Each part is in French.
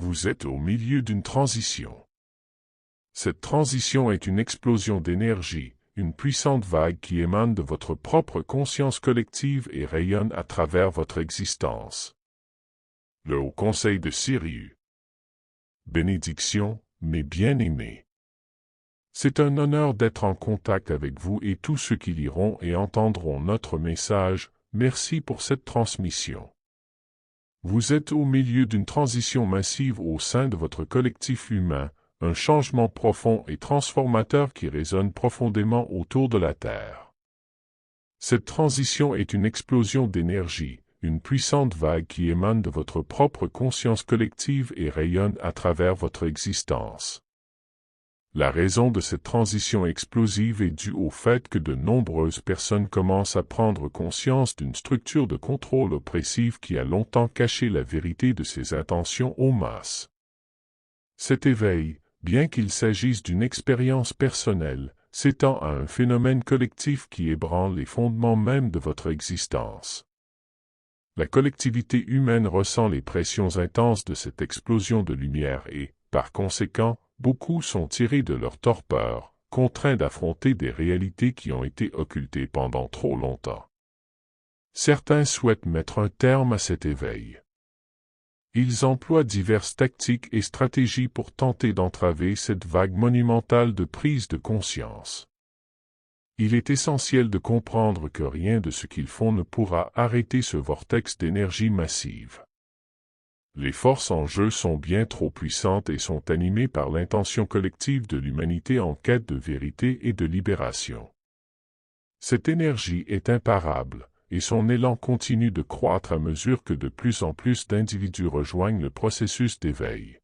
Vous êtes au milieu d'une transition. Cette transition est une explosion d'énergie, une puissante vague qui émane de votre propre conscience collective et rayonne à travers votre existence. Le Haut Conseil de Sirius. Bénédiction, mes bien-aimés. C'est un honneur d'être en contact avec vous et tous ceux qui liront et entendront notre message. Merci pour cette transmission. Vous êtes au milieu d'une transition massive au sein de votre collectif humain, un changement profond et transformateur qui résonne profondément autour de la Terre. Cette transition est une explosion d'énergie, une puissante vague qui émane de votre propre conscience collective et rayonne à travers votre existence. La raison de cette transition explosive est due au fait que de nombreuses personnes commencent à prendre conscience d'une structure de contrôle oppressive qui a longtemps caché la vérité de ses intentions aux masses. Cet éveil, bien qu'il s'agisse d'une expérience personnelle, s'étend à un phénomène collectif qui ébranle les fondements mêmes de votre existence. La collectivité humaine ressent les pressions intenses de cette explosion de lumière et, par conséquent, beaucoup sont tirés de leur torpeur, contraints d'affronter des réalités qui ont été occultées pendant trop longtemps. Certains souhaitent mettre un terme à cet éveil. Ils emploient diverses tactiques et stratégies pour tenter d'entraver cette vague monumentale de prise de conscience. Il est essentiel de comprendre que rien de ce qu'ils font ne pourra arrêter ce vortex d'énergie massive. Les forces en jeu sont bien trop puissantes et sont animées par l'intention collective de l'humanité en quête de vérité et de libération. Cette énergie est imparable, et son élan continue de croître à mesure que de plus en plus d'individus rejoignent le processus d'éveil.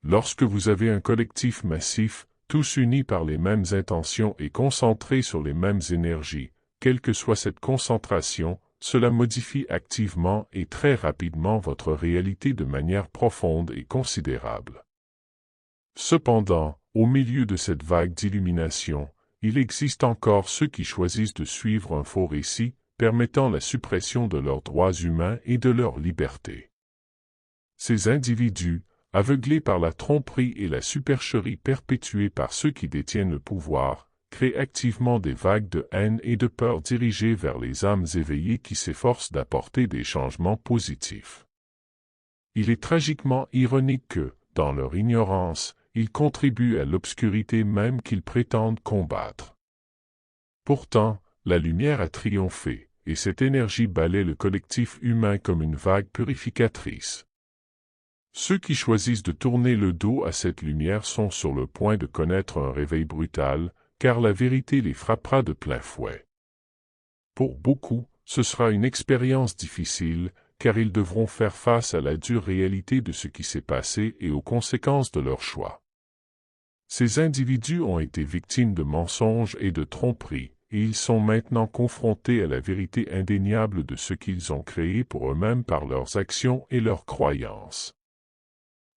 Lorsque vous avez un collectif massif, tous unis par les mêmes intentions et concentrés sur les mêmes énergies, quelle que soit cette concentration, cela modifie activement et très rapidement votre réalité de manière profonde et considérable. Cependant, au milieu de cette vague d'illumination, il existe encore ceux qui choisissent de suivre un faux récit, permettant la suppression de leurs droits humains et de leur liberté. Ces individus, aveuglés par la tromperie et la supercherie perpétuée par ceux qui détiennent le pouvoir, créent activement des vagues de haine et de peur dirigées vers les âmes éveillées qui s'efforcent d'apporter des changements positifs. Il est tragiquement ironique que, dans leur ignorance, ils contribuent à l'obscurité même qu'ils prétendent combattre. Pourtant, la lumière a triomphé, et cette énergie balaie le collectif humain comme une vague purificatrice. Ceux qui choisissent de tourner le dos à cette lumière sont sur le point de connaître un réveil brutal, car la vérité les frappera de plein fouet. Pour beaucoup, ce sera une expérience difficile, car ils devront faire face à la dure réalité de ce qui s'est passé et aux conséquences de leur choix. Ces individus ont été victimes de mensonges et de tromperies, et ils sont maintenant confrontés à la vérité indéniable de ce qu'ils ont créé pour eux-mêmes par leurs actions et leurs croyances.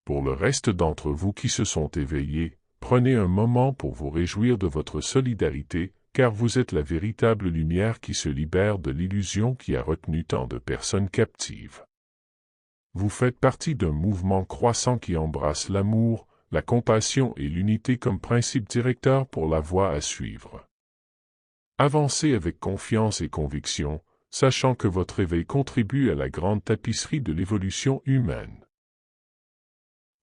Pour le reste d'entre vous qui se sont éveillés, prenez un moment pour vous réjouir de votre solidarité, car vous êtes la véritable lumière qui se libère de l'illusion qui a retenu tant de personnes captives. Vous faites partie d'un mouvement croissant qui embrasse l'amour, la compassion et l'unité comme principe directeur pour la voie à suivre. Avancez avec confiance et conviction, sachant que votre éveil contribue à la grande tapisserie de l'évolution humaine.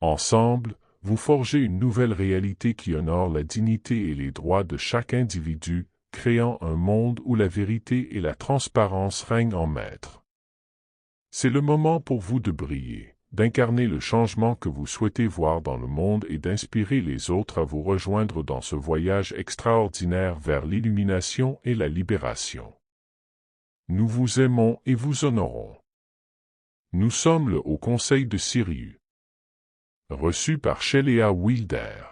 Ensemble, vous forgez une nouvelle réalité qui honore la dignité et les droits de chaque individu, créant un monde où la vérité et la transparence règnent en maître. C'est le moment pour vous de briller, d'incarner le changement que vous souhaitez voir dans le monde et d'inspirer les autres à vous rejoindre dans ce voyage extraordinaire vers l'illumination et la libération. Nous vous aimons et vous honorons. Nous sommes le Haut Conseil de Sirius. Reçu par Shelley Wilder.